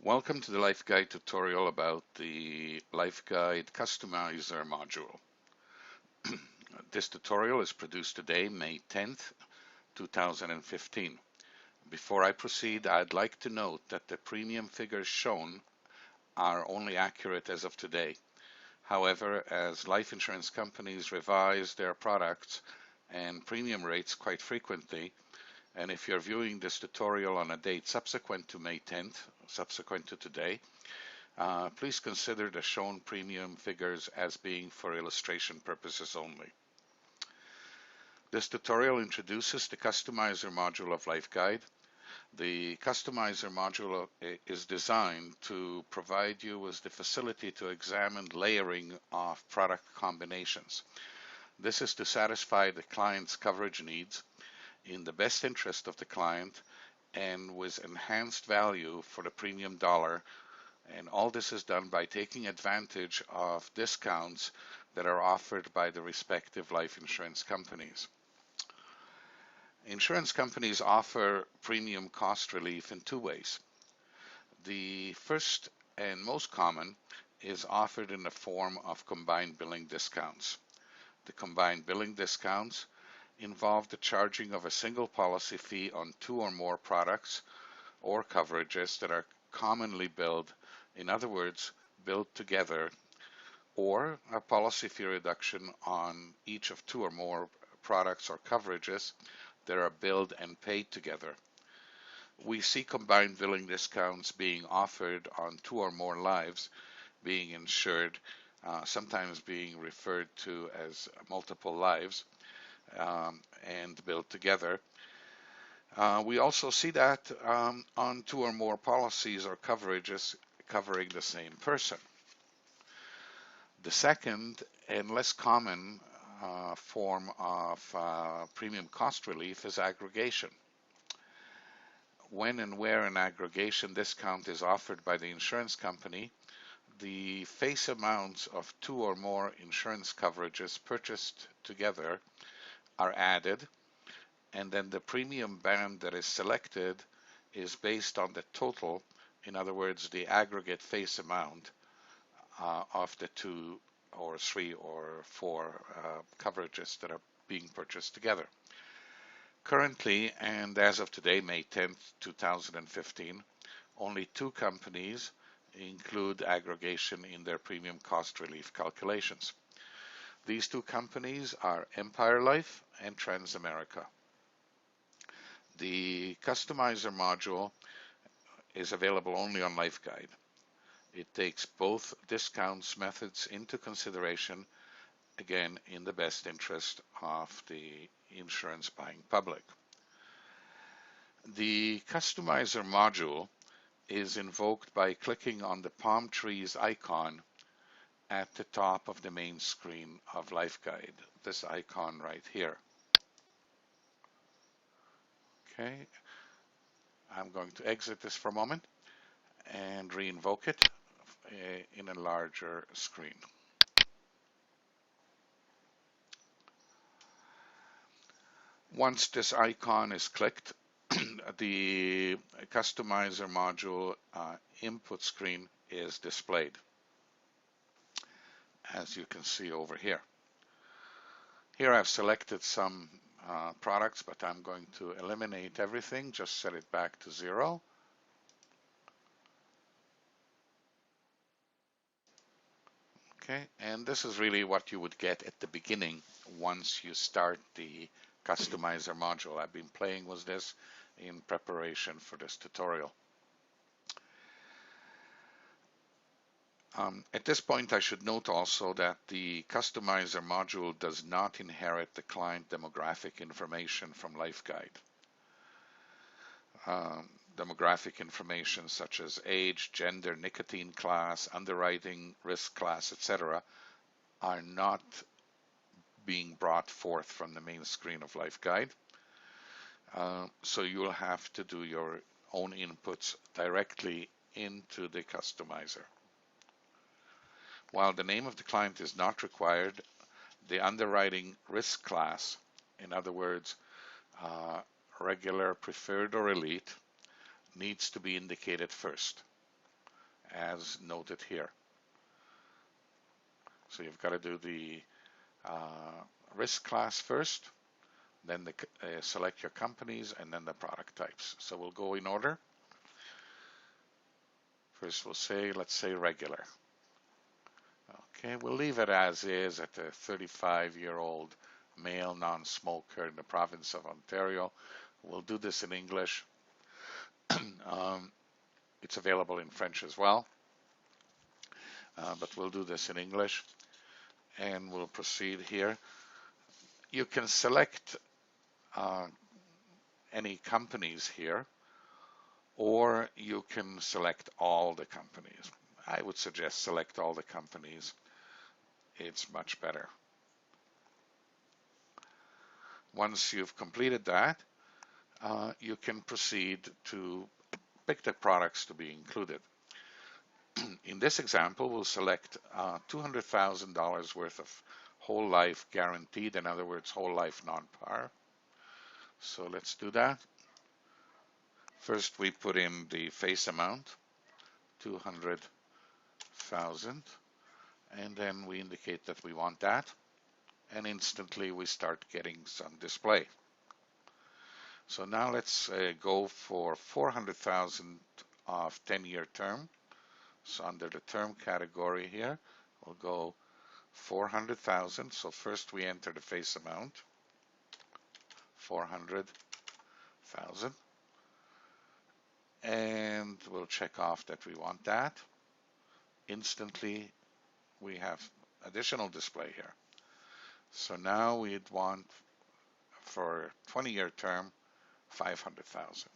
Welcome to the LifeGuide tutorial about the LifeGuide CustoMizer module. This tutorial is produced today, May 10th, 2015. Before I proceed, I'd like to note that the premium figures shown are only accurate as of today. However, as life insurance companies revise their products and premium rates quite frequently, and if you're viewing this tutorial on a date subsequent to May 10th, subsequent to today, please consider the shown premium figures as being for illustration purposes only. This tutorial introduces the CustoMizer module of LifeGuide. The CustoMizer module is designed to provide you with the facility to examine layering of product combinations. This is to satisfy the client's coverage needs in the best interest of the client and with enhanced value for the premium dollar, and all this is done by taking advantage of discounts that are offered by the respective life insurance companies. Insurance companies offer premium cost relief in two ways. The first and most common is offered in the form of combined billing discounts. The combined billing discounts involve the charging of a single policy fee on two or more products or coverages that are commonly billed, in other words, billed together, or a policy fee reduction on each of two or more products or coverages that are billed and paid together. We see combined billing discounts being offered on two or more lives being insured, sometimes being referred to as multiple lives, and billed together. We also see that on two or more policies or coverages covering the same person. The second and less common form of premium cost relief is aggregation. When and where an aggregation discount is offered by the insurance company, the face amounts of two or more insurance coverages purchased together are added, and then the premium band that is selected is based on the total, in other words, the aggregate face amount of the two or three or four coverages that are being purchased together. Currently, and as of today, May 10th, 2015, only two companies include aggregation in their premium cost relief calculations. These two companies are Empire Life and Transamerica. The CustoMizer module is available only on LifeGuide. It takes both discounts methods into consideration, again, in the best interest of the insurance buying public. The CustoMizer module is invoked by clicking on the palm trees icon at the top of the main screen of LifeGuide, this icon right here. Okay, I'm going to exit this for a moment and re-invoke it in a larger screen. Once this icon is clicked, the CustoMizer module input screen is displayed, as you can see over here. Here I've selected some products, but I'm going to eliminate everything, just set it back to 0. Okay, and this is really what you would get at the beginning once you start the CustoMizer module. I've been playing with this in preparation for this tutorial. At this point, I should note also that the CustoMizer module does not inherit the client demographic information from LifeGuide. Demographic information such as age, gender, nicotine class, underwriting, risk class, etc. are not being brought forth from the main screen of LifeGuide. So you'll have to do your own inputs directly into the CustoMizer. While the name of the client is not required, the underwriting risk class, in other words, regular, preferred, or elite, needs to be indicated first. as noted here. So you've got to do the risk class first, then select your companies, and then the product types. So we'll go in order. First we'll say, let's say regular. Okay, we'll leave it as is at a 35-year-old male non-smoker in the province of Ontario. We'll do this in English. It's available in French as well, but we'll do this in English, and we'll proceed here. You can select any companies here, or you can select all the companies. I would suggest select all the companies. It's much better. Once you've completed that, you can proceed to pick the products to be included. In this example, we'll select $200,000 worth of whole life guaranteed, in other words, whole life non-par. So let's do that. First, we put in the face amount, 200,000, and then we indicate that we want that, and instantly we start getting some display. So now let's go for 400,000 of 10-year term. So under the term category here, we'll go 400,000. So first we enter the face amount, 400,000, and we'll check off that we want that. Instantly we have additional display here. So now we'd want, for 20-year term, 500,000.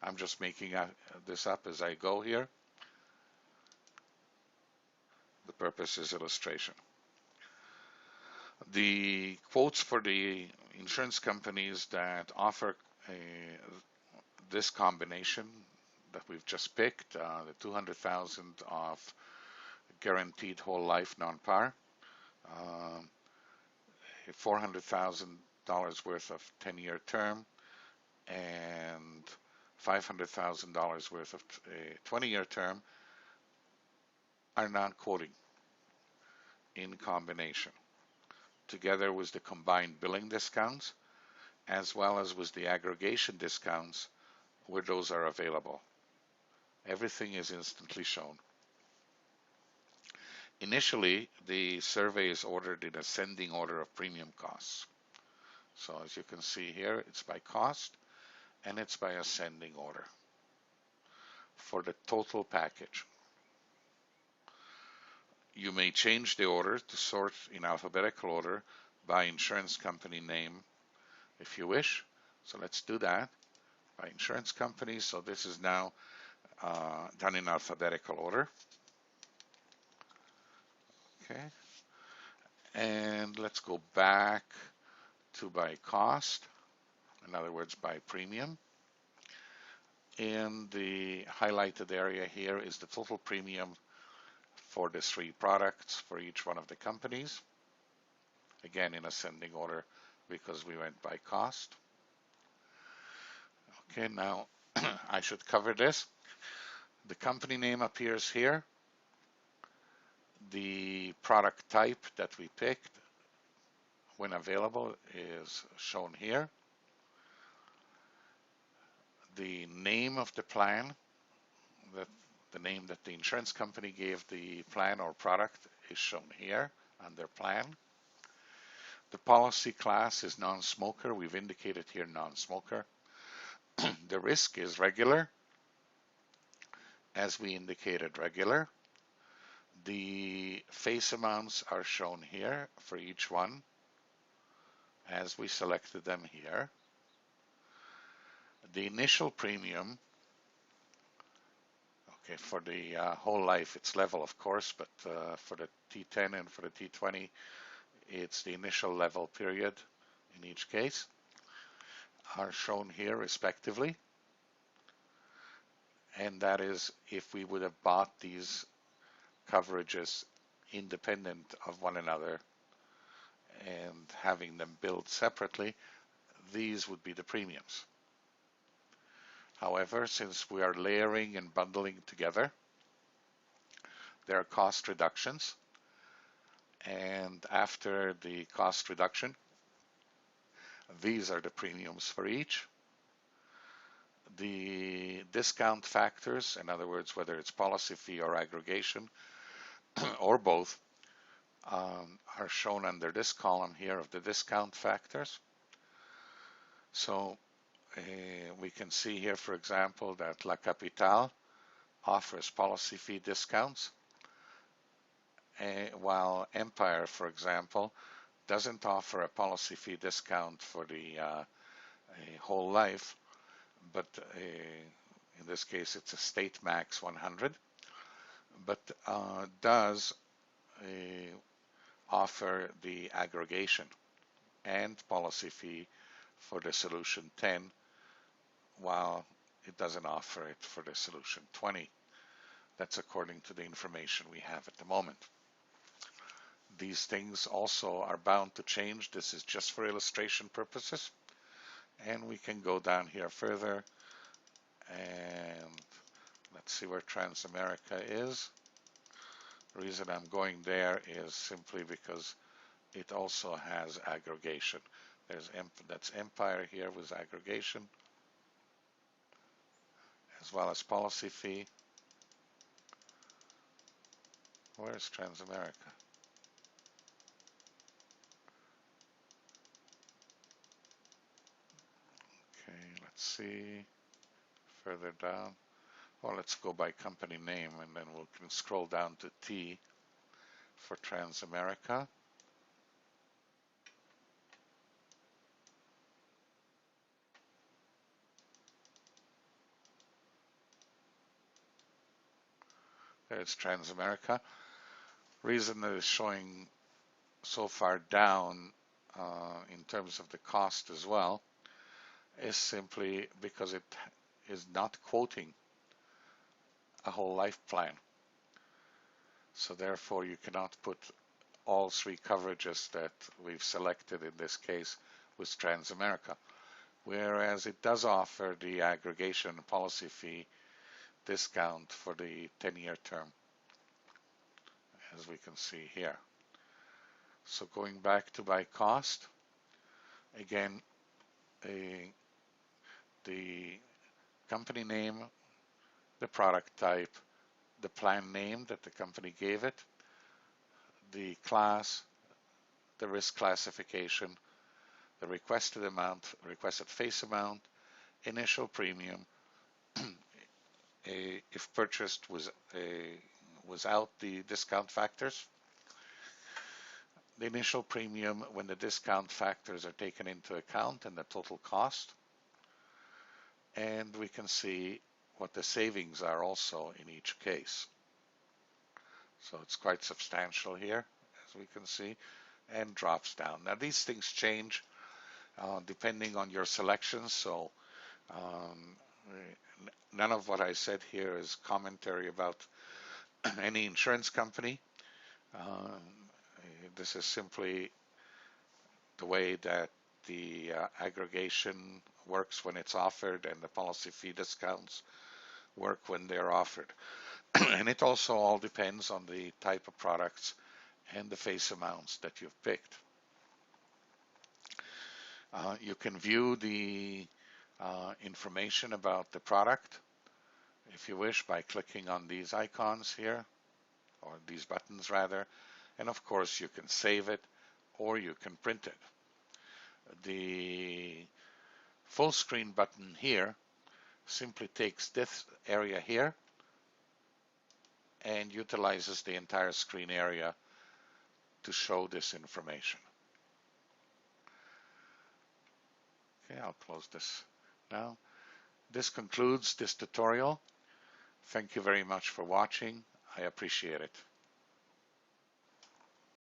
I'm just making this up as I go here. The purpose is illustration. The quotes for the insurance companies that offer this combination that we've just picked, the 200,000 of guaranteed whole life non-par, $400,000 worth of 10-year term, and $500,000 worth of 20-year term are not quoting in combination, together with the combined billing discounts, as well as with the aggregation discounts where those are available. Everything is instantly shown. Initially, the survey is ordered in ascending order of premium costs. So as you can see here, it's by cost, and it's by ascending order for the total package. You may change the order to sort in alphabetical order by insurance company name if you wish. So let's do that by insurance company. So this is now done in alphabetical order. Okay. And let's go back to by cost, in other words, by premium. In the highlighted area here is the total premium for the 3 products for each one of the companies. Again, in ascending order because we went by cost. Okay, now I should cover this. The company name appears here. The product type that we picked, when available, is shown here. The name of the plan, the name that the insurance company gave the plan or product, is shown here under plan. The policy class is non-smoker. We've indicated here non-smoker. The risk is regular, as we indicated regular. The face amounts are shown here for each one, as we selected them here. The initial premium, okay, for the whole life, it's level, of course, but for the T10 and for the T20, it's the initial level period in each case, are shown here respectively. And that is if we would have bought these coverages independent of one another and having them billed separately, these would be the premiums. However, since we are layering and bundling together, there are cost reductions. And after the cost reduction, these are the premiums for each. The discount factors, in other words, whether it's policy fee or aggregation, or both, are shown under this column here of the discount factors. So we can see here, for example, that La Capitale offers policy fee discounts, while Empire, for example, doesn't offer a policy fee discount for the whole life, but in this case it's a State Max 100, but does offer the aggregation and policy fee for the solution 10, while it doesn't offer it for the solution 20. That's according to the information we have at the moment. These things also are bound to change. This is just for illustration purposes. And we can go down here further, and let's see where Transamerica is. The reason I'm going there is simply because it also has aggregation. That's Empire here with aggregation, as well as policy fee. Where's Transamerica? Okay, let's see further down. Well, let's go by company name, and then we can scroll down to T for Transamerica. There's Transamerica. Reason that it's showing so far down in terms of the cost as well is simply because it is not quoting a whole life plan. So therefore you cannot put all three coverages that we've selected in this case with Transamerica, whereas it does offer the aggregation policy fee discount for the 10-year term, as we can see here. So going back to by cost, again, the company name, the product type, the plan name that the company gave it, the class, the risk classification, the requested amount, requested face amount, initial premium, if purchased without the discount factors, the initial premium when the discount factors are taken into account, and the total cost. And we can see what the savings are also in each case. So it's quite substantial here, as we can see, and drops down. Now these things change depending on your selections, so none of what I said here is commentary about any insurance company. This is simply the way that the aggregation works when it's offered, and the policy fee discounts work when they're offered. And it also all depends on the type of products and the face amounts that you've picked. You can view the information about the product, if you wish, by clicking on these icons here, or these buttons rather, and of course you can save it or you can print it. The full screen button here simply takes this area here and utilizes the entire screen area to show this information. Okay, I'll close this now. This concludes this tutorial. Thank you very much for watching. I appreciate it.